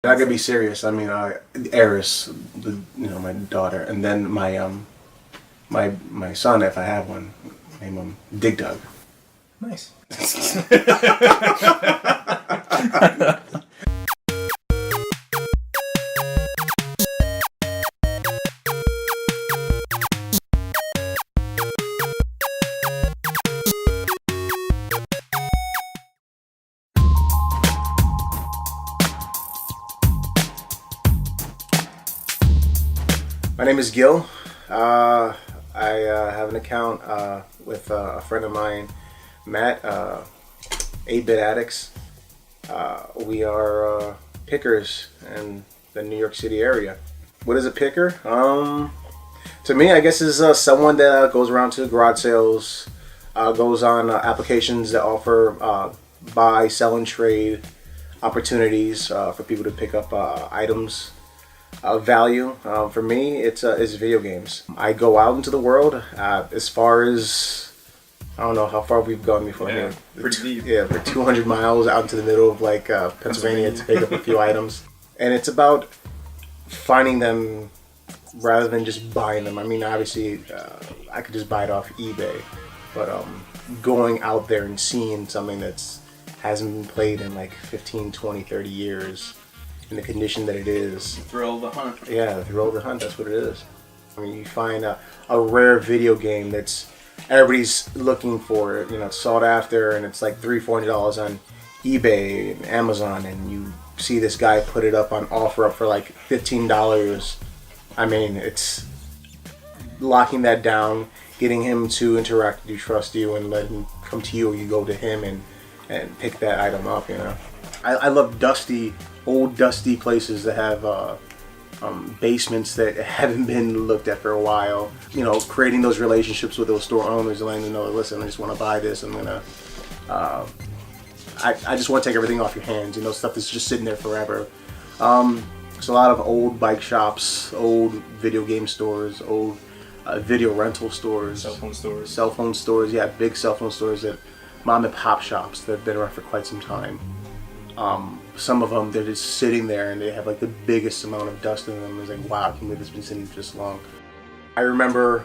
I could be serious. I mean, Eris, my daughter, and then my son, if I have one, name him Dig Dug. Nice. My name is Gil. I have an account with a friend of mine, Matt, 8-Bit Addicts. We are pickers in the New York City area. What is a picker? To me, I guess is someone that goes around to garage sales, goes on applications that offer buy, sell, and trade opportunities for people to pick up items of value. For me, it's video games. I go out into the world as far as, I don't know how far we've gone before here. Pretty deep. Yeah, for 200 miles out into the middle of Pennsylvania to pick up a few items. And it's about finding them rather than just buying them. I mean, obviously, I could just buy it off eBay, but going out there and seeing something that's hasn't been played in like 15, 20, 30 years in the condition that it is. The thrill of the hunt. Yeah, the thrill of the hunt, that's what it is. I mean, you find a rare video game that's everybody's looking for, it's sought after, and it's like $300-400 on eBay and Amazon, and you see this guy put it up on offer up for like $15. I mean, it's locking that down, getting him to interact with you, trust you, and let him come to you, or you go to him and pick that item up, I love old dusty places that have basements that haven't been looked at for a while. Creating those relationships with those store owners and letting them know, listen, I just want to buy this. I'm gonna, I just want to take everything off your hands. Stuff that's just sitting there forever. There's a lot of old bike shops, old video game stores, old video rental stores, Cell phone stores. Yeah, big cell phone stores, that mom and pop shops that have been around for quite some time. Some of them, they're just sitting there and they have like the biggest amount of dust in them. It's like, wow, I can't believe it's been sitting for this long. I remember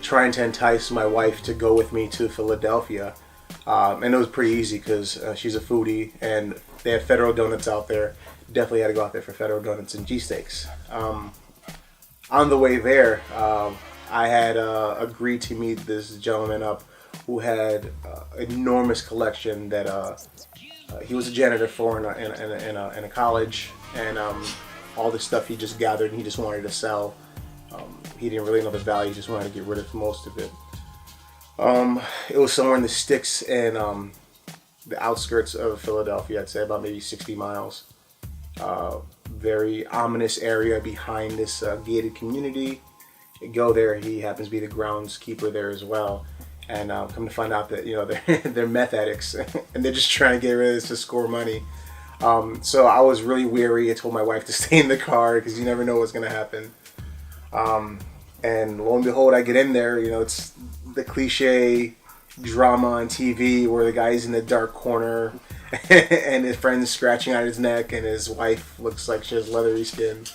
trying to entice my wife to go with me to Philadelphia. And it was pretty easy because she's a foodie and they have Federal Donuts out there. Definitely had to go out there for Federal Donuts and cheesesteaks. On the way there, I had agreed to meet this gentleman up who had enormous collection that he was a janitor for in a college, and all this stuff he just gathered and he just wanted to sell. He didn't really know the value; he just wanted to get rid of most of it. It was somewhere in the sticks and the outskirts of Philadelphia. I'd say about maybe 60 miles. Very ominous area behind this gated community. You go there. He happens to be the groundskeeper there as well. And come to find out that they're meth addicts and they're just trying to get rid of this to score money. So I was really weary. I told my wife to stay in the car because you never know what's gonna happen. And lo and behold, I get in there. It's the cliche drama on TV where the guy's in the dark corner and his friend's scratching at his neck and his wife looks like she has leathery skin.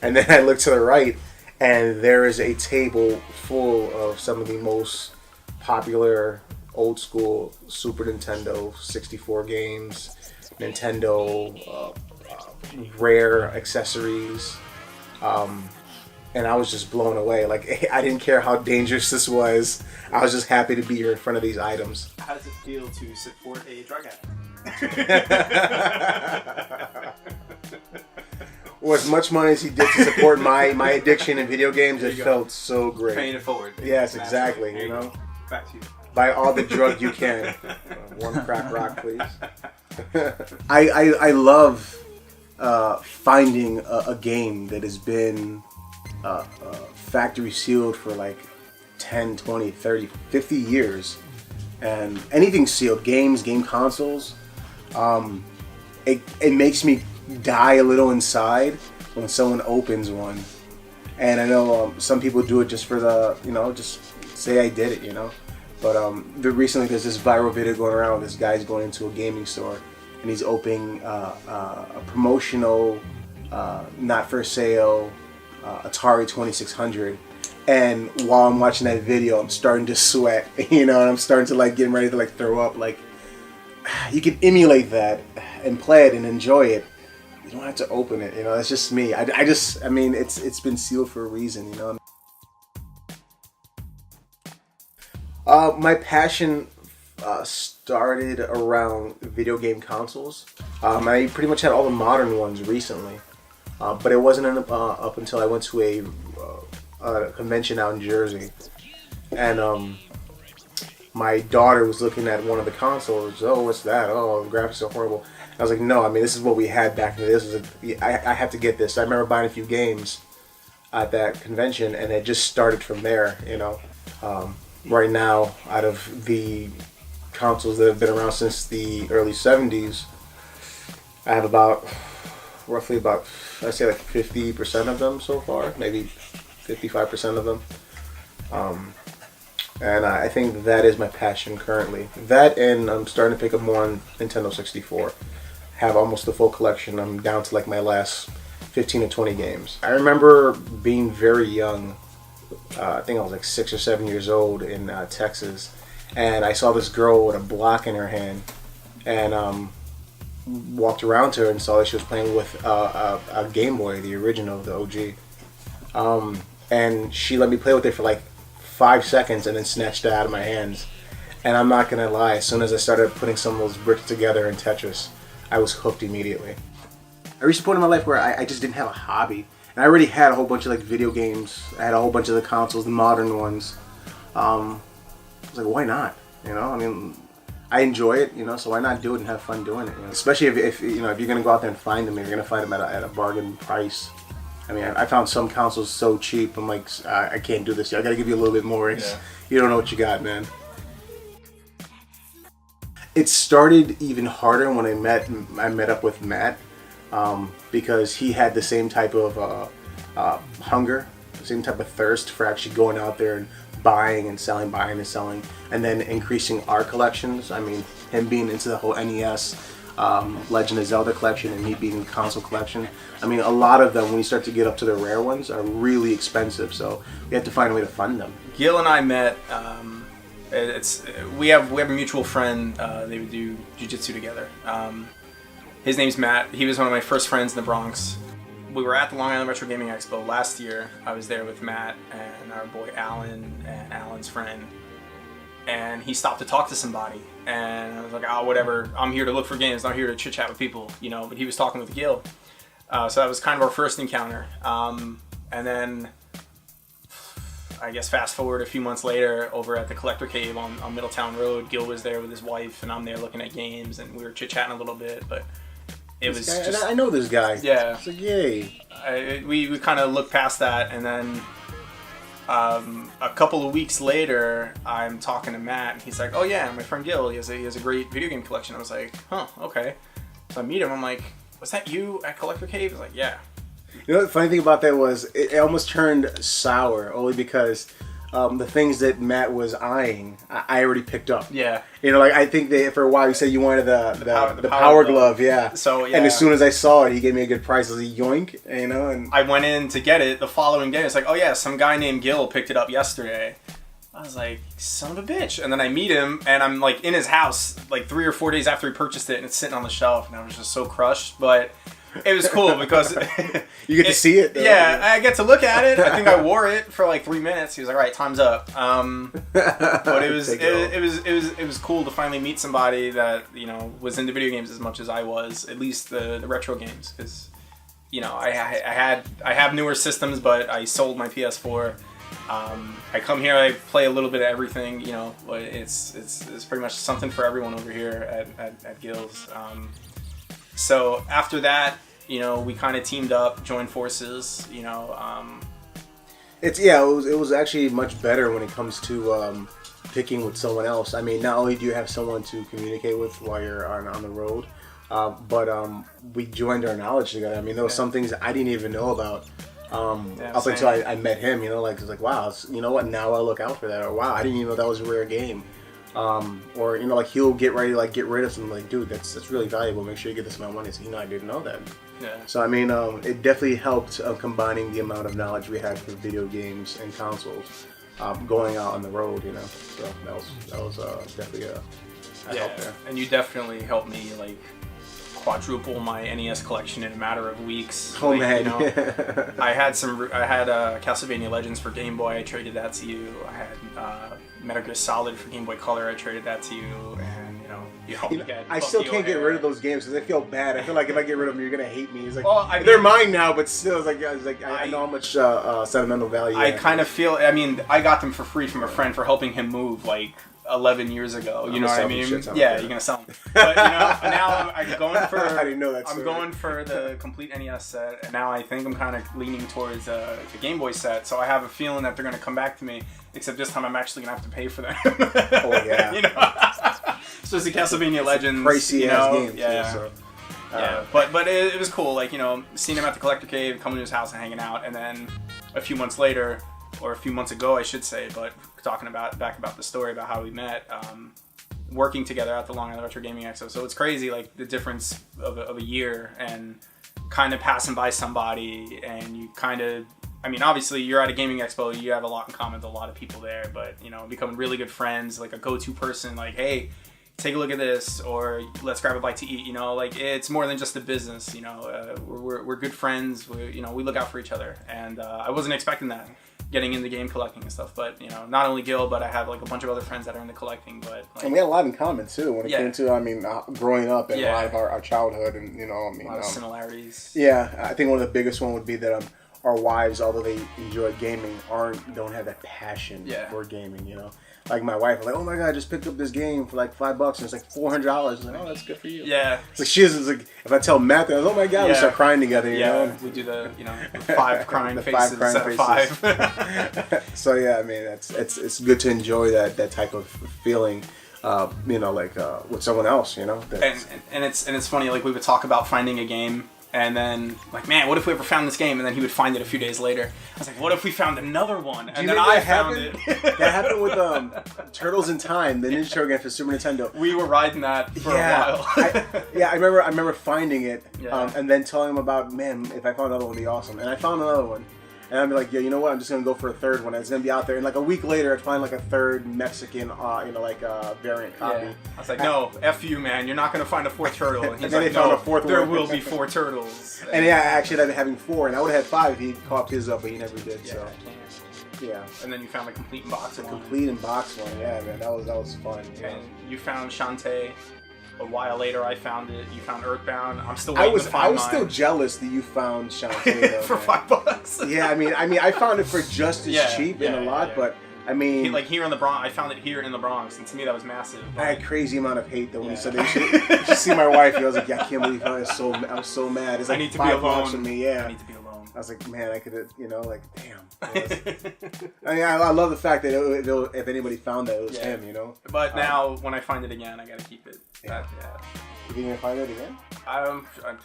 And then I look to the right and there is a table full of some of the most popular old school Super Nintendo 64 games, Nintendo rare accessories, and I was just blown away. Like, I didn't care how dangerous this was. I was just happy to be here in front of these items. How does it feel to support a drug addict? Well, as much money as he did to support my addiction in video games, it felt so great. Paying it forward. Yes, exactly. Back to you. Buy all the drug you can. One crack rock, please. I love finding a game that has been factory sealed for like 10, 20, 30, 50 years. And anything sealed, games, game consoles, it makes me die a little inside when someone opens one. And I know some people do it just for the, just say I did it, But recently there's this viral video going around. This guy's going into a gaming store and he's opening a promotional, not for sale Atari 2600. And while I'm watching that video, I'm starting to sweat, and I'm starting to like getting ready to like throw up. Like, you can emulate that and play it and enjoy it. You don't have to open it, That's just me. I mean, it's been sealed for a reason, My passion started around video game consoles. I pretty much had all the modern ones recently, but it wasn't up until I went to a convention out in Jersey, and my daughter was looking at one of the consoles. Oh, what's that? Oh, the graphics are horrible. I was like, no, I mean, this is what we had back then. I have to get this. I remember buying a few games at that convention, and it just started from there, Right now, out of the consoles that have been around since the early 70s, I have roughly about, I'd say like 50% of them so far, maybe 55% of them. And I think that is my passion currently. That, and I'm starting to pick up more on Nintendo 64. Have almost the full collection. I'm down to like my last 15 to 20 games. I remember being very young. I think I was like 6 or 7 years old in Texas, and I saw this girl with a block in her hand, and walked around to her and saw that she was playing with a Game Boy, the original, the OG. And she let me play with it for like 5 seconds and then snatched it out of my hands. And I'm not gonna lie, as soon as I started putting some of those bricks together in Tetris, I was hooked immediately. I reached a point in my life where I just didn't have a hobby. And I already had a whole bunch of like video games. I had a whole bunch of the consoles, the modern ones. I was like, why not? I mean, I enjoy it, so why not do it and have fun doing it? Especially if you're gonna go out there and find them, if you're gonna find them at a bargain price. I mean, I found some consoles so cheap. I'm like, I can't do this. I gotta give you a little bit more. You don't know what you got, man. It started even harder when I met up with Matt. Because he had the same type of hunger, the same type of thirst for actually going out there and buying and selling, and then increasing our collections. I mean, him being into the whole NES, Legend of Zelda collection, and me being the console collection. I mean, a lot of them, when you start to get up to the rare ones, are really expensive, so we have to find a way to fund them. Gil and I met, we have a mutual friend, they would do jiu-jitsu together. His name's Matt. He was one of my first friends in the Bronx. We were at the Long Island Retro Gaming Expo last year. I was there with Matt and our boy Alan and Alan's friend. And he stopped to talk to somebody. And I was like, oh, whatever. I'm here to look for games, not here to chit-chat with people, But he was talking with Gil. So that was kind of our first encounter. And then, I guess fast forward a few months later, over at the Collector Cave on Middletown Road, Gil was there with his wife, and I'm there looking at games, and we were chit-chatting a little bit, but I know this guy. Yeah. It's like, yay. We kind of looked past that, and then a couple of weeks later, I'm talking to Matt, and he's like, oh yeah, my friend Gil, he has a great video game collection. I was like, huh, okay. So I meet him, I'm like, was that you at Collector Cave? He's like, yeah. The funny thing about that was it almost turned sour, only because the things that Matt was eyeing, I already picked up. Yeah. I think that for a while you said you wanted the power glove, yeah. So yeah. And as soon as I saw it, he gave me a good price. I was like, yoink, and I went in to get it the following day. It's like, oh yeah, some guy named Gil picked it up yesterday. I was like, son of a bitch. And then I meet him, and I'm like in his house like 3 or 4 days after he purchased it, and it's sitting on the shelf, and I was just so crushed, but it was cool because you get to see it, though. Yeah, I get to look at it. I think I wore it for like 3 minutes. He was like, "All right, time's up." But it was cool to finally meet somebody that was into video games as much as I was, at least the retro games, because I have newer systems, but I sold my PS4. I come here, I play a little bit of everything. But it's pretty much something for everyone over here at Gil's. So after that, we kind of teamed up, joined forces, It was actually much better when it comes to picking with someone else. I mean, not only do you have someone to communicate with while you're on the road, but we joined our knowledge together. I mean, there were some things I didn't even know about up until I met him. It's like, wow, you know what? Now I look out for that. Or wow, I didn't even know that was a rare game. Or like he'll get ready to like get rid of something, like, dude, that's really valuable. Make sure you get this amount of money. So I didn't know that. Yeah. So I mean, it definitely helped combining the amount of knowledge we had for video games and consoles, going out on the road. So that was definitely a help there. And you definitely helped me like quadruple my NES collection in a matter of weeks. Oh, like, man. I had Castlevania Legends for Game Boy. I traded that to you. I had Metal Gear Solid for Game Boy Color. I traded that to you, and you helped me get. I still can't get rid of those games because I feel bad. I feel like if I get rid of them, you're gonna hate me. It's like, well, they're mine now, but still, I know how much sentimental value. I kind of feel. I mean, I got them for free from a friend for helping him move like 11 years ago. You know what I mean? Yeah, you're gonna sell them. But now I'm going for. I didn't know that. I'm going for the complete NES set, and now I think I'm kind of leaning towards the Game Boy set. So I have a feeling that they're gonna come back to me. Except this time I'm actually gonna have to pay for them. Oh yeah. Especially Castlevania Legends. Pricey ass games. Yeah. So. Yeah, but it was cool, like, seeing him at the Collector Cave, coming to his house and hanging out, and then a few months later, or a few months ago, I should say, but talking about the story about how we met, working together at the Long Island Retro Gaming Expo. So it's crazy, like, the difference of a year, and kind of passing by somebody, and you kind of, I mean, obviously, you're at a gaming expo, you have a lot in common with a lot of people there, but, becoming really good friends, like a go-to person, like, hey, take a look at this, or let's grab a bite to eat. Like, it's more than just a business. We're good friends. We look out for each other, and I wasn't expecting that, getting into game collecting and stuff. But not only Gil, but I have like a bunch of other friends that are into collecting. But and we had a lot in common too when it came to growing up and a lot of our childhood, and a lot of similarities. Yeah, I think one of the biggest one would be that our wives, although they enjoy gaming, don't have that passion for gaming. Like my wife, I'm like, oh my god, I just picked up this game for like $5 and it's like $400. I'm like, oh, that's good for you. Yeah. It's like it's like, if I tell Matt that, oh my god, we start crying together. We do the the 5 crying faces instead of 5. So yeah, I mean, it's good to enjoy that type of feeling. With someone else. And it's funny, like we would talk about finding a game. And then, like, man, what if we ever found this game? And then he would find it a few days later. I was like, what if we found another one? And then I found it. That happened with Turtles in Time, the Ninja Turtle game for Super Nintendo. We were riding that for a while. I remember finding it, and then telling him about, man, if I found another one, it'd be awesome. And I found another one. And I'd be like, yeah, you know what? I'm just gonna go for a third one. It's gonna be out there, and like a week later, I'd find like a third Mexican, variant copy. Yeah. I was like, no, F you, man. You're not gonna find a fourth turtle. And he's then like, they found no, a fourth there one. will be 4 turtles. And yeah, I actually ended up having 4, and I would have had 5 if he copped his up, but he never did. So. Yeah. And then you found a complete in box one. Complete in box one. Yeah, man, that was fun. And you found Shantae. A while later, I found it. You found Earthbound. I'm still waiting to find mine. I was still jealous that you found Shantae though, for $5. Yeah, I mean, I found it for just as cheap and a lot, but I mean, like here in the Bronx, I found it here in the Bronx, and to me that was massive. I had a crazy amount of hate though when you said that. You should see my wife. I was like, yeah, I can't believe I was so mad. It's like I need to be alone. From me, yeah. I need to be alone. I was like, man, I could have, like, damn. I mean, I love the fact that if anybody found that, it was him, But now, when I find it again, I gotta keep it. You think you're gonna find it again?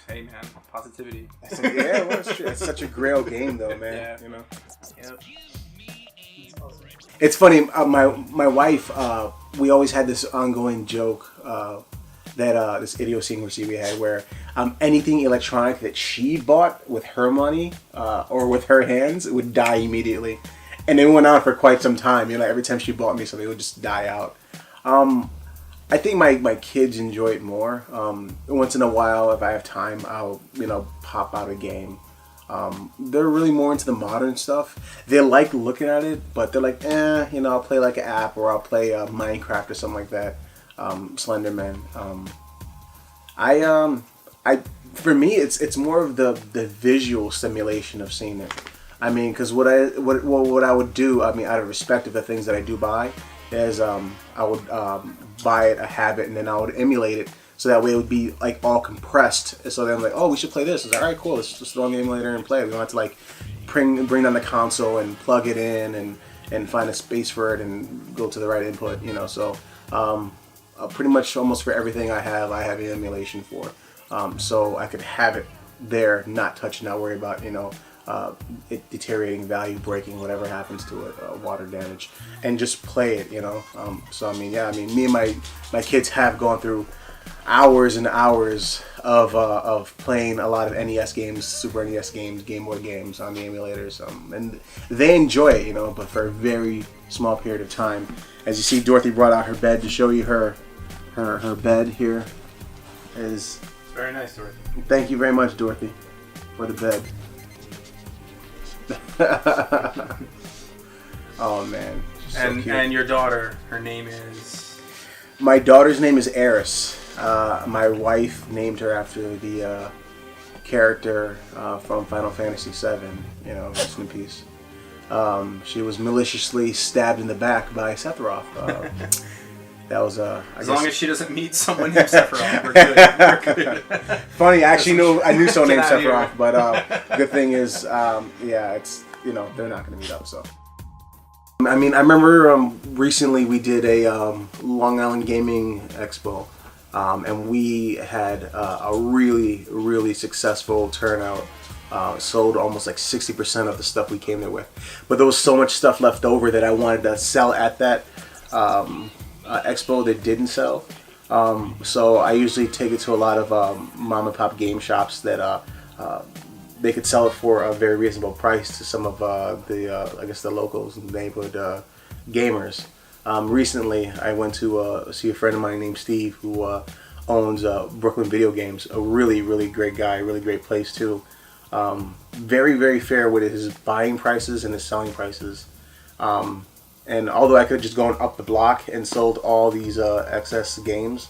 Hey man, positivity. Well, it's true. It's such a grail game, though, man. Yep. It's funny. My wife, we always had this ongoing joke that this idiosyncrasy we had, where anything electronic that she bought with her money or with her hands would die immediately, and it went on for quite some time. Every time she bought me something, it would just die out. I think my kids enjoy it more. Once in a while, if I have time, I'll pop out a game. They're really more into the modern stuff. They like looking at it, but they're like, I'll play like an app, or I'll play Minecraft or something like that. Slenderman. For me, it's more of the visual stimulation of seeing it. I mean, because what I would do, I mean, out of respect of the things that I do buy, is I would buy it, a habit, and then I would emulate it, so that way it would be like all compressed. So then I'm like, oh, we should play this. It's like, all right, cool. Let's just throw in the emulator and play it. We don't have to like bring down the console and plug it in and find a space for it and go to the right input. So pretty much almost for everything I have emulation for. So I could have it there, not touch, not worry about it deteriorating value, breaking, whatever happens to it, water damage, and just play it, you know. So I mean, yeah, I mean, me and my kids have gone through hours and hours of playing a lot of NES games, Super NES games, Game Boy games on the emulators, and they enjoy it, you know, but for a very small period of time. As you see, Dorothy brought out her bed to show you her bed here. Is very nice, Dorothy. Thank you very much, Dorothy, for the bed. Oh man. And your daughter, her name is? My daughter's name is Eris. My wife named her after the character from Final Fantasy VII. You know, rest in peace. She was maliciously stabbed in the back by Sephiroth. That was as long as she doesn't meet someone named Sephiroth, we're good. We're good. Funny, I knew someone named Sephiroth, but good thing is, yeah, it's, you know, they're not going to meet up. So, I mean, I remember recently we did a Long Island Gaming Expo, and we had a really successful turnout. Sold almost like 60% of the stuff we came there with, but there was so much stuff left over that I wanted to sell at that expo that didn't sell. So I usually take it to a lot of mom and pop game shops that they could sell it for a very reasonable price to some of the I guess the locals and neighborhood gamers. Recently I went to see a friend of mine named Steve who owns Brooklyn Video Games, a really great guy, really great place too. Very fair with his buying prices and his selling prices. And although I could have just gone up the block and sold all these excess games,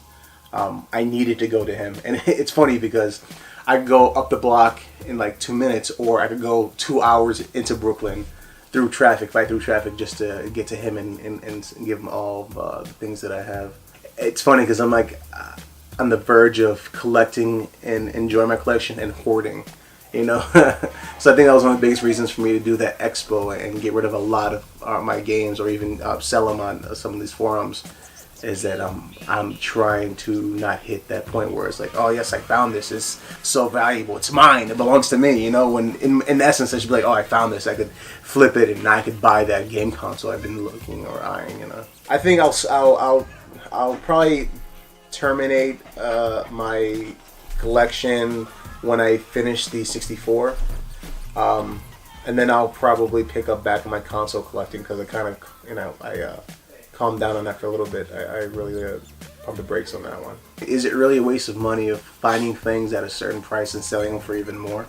I needed to go to him. And it's funny because I could go up the block in like 2 minutes, or I could go 2 hours into Brooklyn through traffic, fight through traffic, just to get to him and give him all the things that I have. It's funny because I'm like on the verge of collecting and enjoying my collection and hoarding. You know, so I think that was one of the biggest reasons for me to do that expo and get rid of a lot of my games, or even sell them on some of these forums, is that I'm trying to not hit that point where it's like, oh yes, I found this, it's so valuable, it's mine, it belongs to me, you know, when in essence I should be like, oh, I found this, I could flip it and I could buy that game console I've been looking or eyeing, you know. I think I'll probably terminate my collection when I finish the 64, and then I'll probably pick up back on my console collecting, because I kind of, you know, I calmed down on that for a little bit. I really pumped the brakes on that one. Is it really a waste of money of finding things at a certain price and selling them for even more?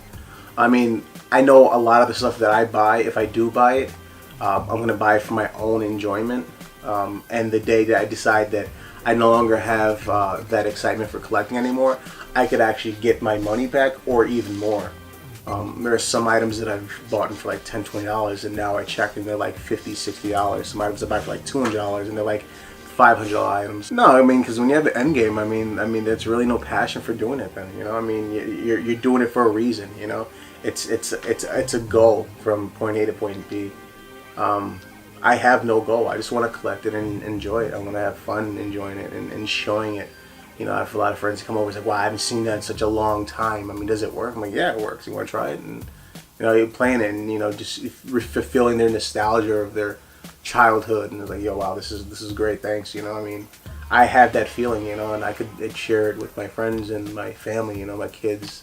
I mean, I know a lot of the stuff that I buy, if I do buy it, I'm going to buy it for my own enjoyment, and the day that I decide that I no longer have that excitement for collecting anymore, I could actually get my money back or even more. There are some items that I've bought for like $10, $20, and now I check and they're like $50, $60. Some items I buy for like $200 and they're like $500 items. No, I mean, because when you have the end game, I mean, there's really no passion for doing it then. You know, I mean, you're doing it for a reason. You know, it's a goal from point A to point B. I have no goal. I just want to collect it and enjoy it. I want to have fun enjoying it and showing it. You know, I have a lot of friends who come over and say, wow, I haven't seen that in such a long time. I mean, does it work? I'm like, yeah, it works. You want to try it? And, you know, you're playing it and, you know, just fulfilling their nostalgia of their childhood. And it's like, yo, wow, this is great. Thanks. You know, I mean, I have that feeling, you know, and I could share it with my friends and my family, you know, my kids.